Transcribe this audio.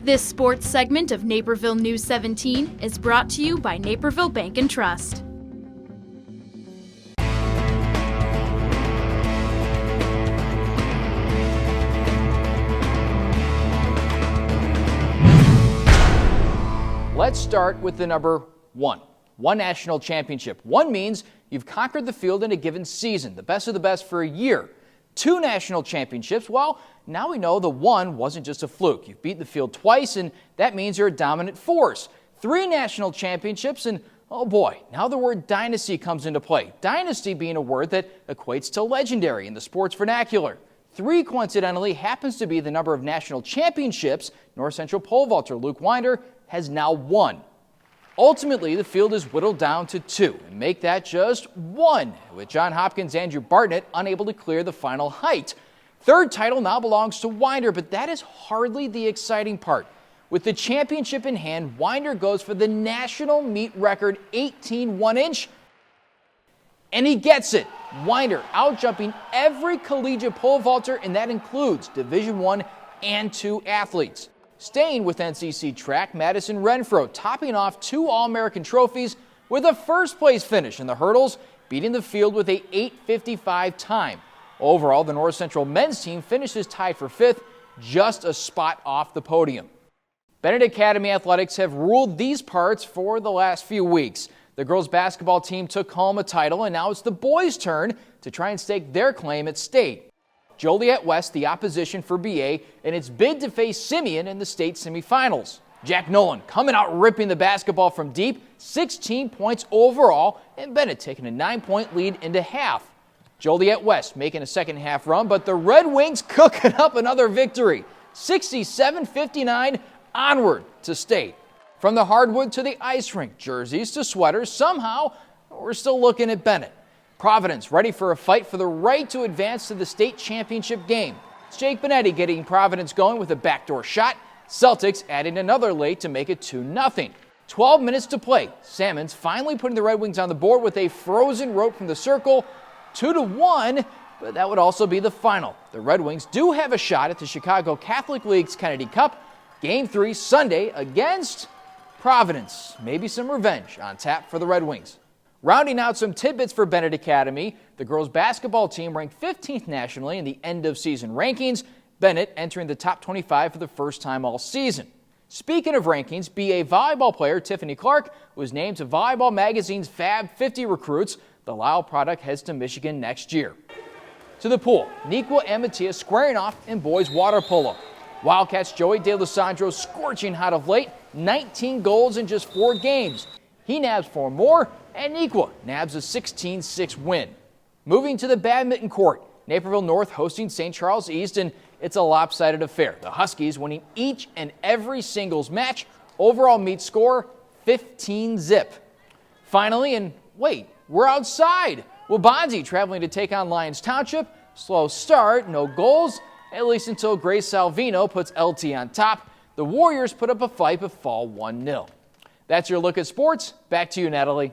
This sports segment of Naperville News 17 is brought to you by Naperville Bank and Trust. Let's start with the number one. One national championship. One means you've conquered the field in a given season, the best of the best for a year. Two national championships, well, now we know the one wasn't just a fluke. You've beaten the field twice, and that means you're a dominant force. Three national championships, and oh boy, now the word dynasty comes into play. Dynasty being a word that equates to legendary in the sports vernacular. Three, coincidentally, happens to be the number of national championships North Central pole vaulter Luke Winder has now won. Ultimately, the field is whittled down to two, and make that just one, with John Hopkins' Andrew Bartnett unable to clear the final height. Third title now belongs to Winder, but that is hardly the exciting part. With the championship in hand, Winder goes for the national meet record 18 1-inch, and he gets it. Winder out-jumping every collegiate pole vaulter, and that includes Division I and II athletes. Staying with NCC track, Madison Renfro topping off two All-American trophies with a first-place finish in the hurdles, beating the field with a 8:55 time. Overall, the North Central men's team finishes tied for fifth, just a spot off the podium. Bennett Academy Athletics have ruled these parts for the last few weeks. The girls' basketball team took home a title, and now it's the boys' turn to try and stake their claim at state. Joliet West, the opposition for BA, in its bid to face Simeon in the state semifinals. Jack Nolan coming out ripping the basketball from deep, 16 points overall, and Bennett taking a 9-point lead into half. Joliet West making a second half run, but the Red Wings cooking up another victory. 67-59 onward to state. From the hardwood to the ice rink, jerseys to sweaters, somehow we're still looking at Bennett. Providence ready for a fight for the right to advance to the state championship game. It's Jake Benetti getting Providence going with a backdoor shot. Celtics adding another late to make it 2-0. 12 minutes to play. Salmons finally putting the Red Wings on the board with a frozen rope from the circle. 2-1, but that would also be the final. The Red Wings do have a shot at the Chicago Catholic League's Kennedy Cup. Game 3 Sunday against Providence. Maybe some revenge on tap for the Red Wings. Rounding out some tidbits for Bennett Academy, the girls' basketball team ranked 15th nationally in the end-of-season rankings, Bennett entering the top 25 for the first time all season. Speaking of rankings, BA volleyball player Tiffany Clark was named to Volleyball Magazine's Fab 50 recruits. The Lyle product heads to Michigan next year. To the pool, Nequa and Matias squaring off in boys water polo. Wildcats' Joey DeLisandro scorching hot of late, 19 goals in just 4 games. He nabs 4 more, and Nequa nabs a 16-6 win. Moving to the badminton court, Naperville North hosting St. Charles East, and it's a lopsided affair. The Huskies winning each and every singles match. Overall meet score 15-zip. Finally, and wait, we're outside. Waubonsie traveling to take on Lyons Township. Slow start, no goals, at least until Grace Salvino puts LT on top. The Warriors put up a fight but fall 1-0. That's your look at sports. Back to you, Natalie.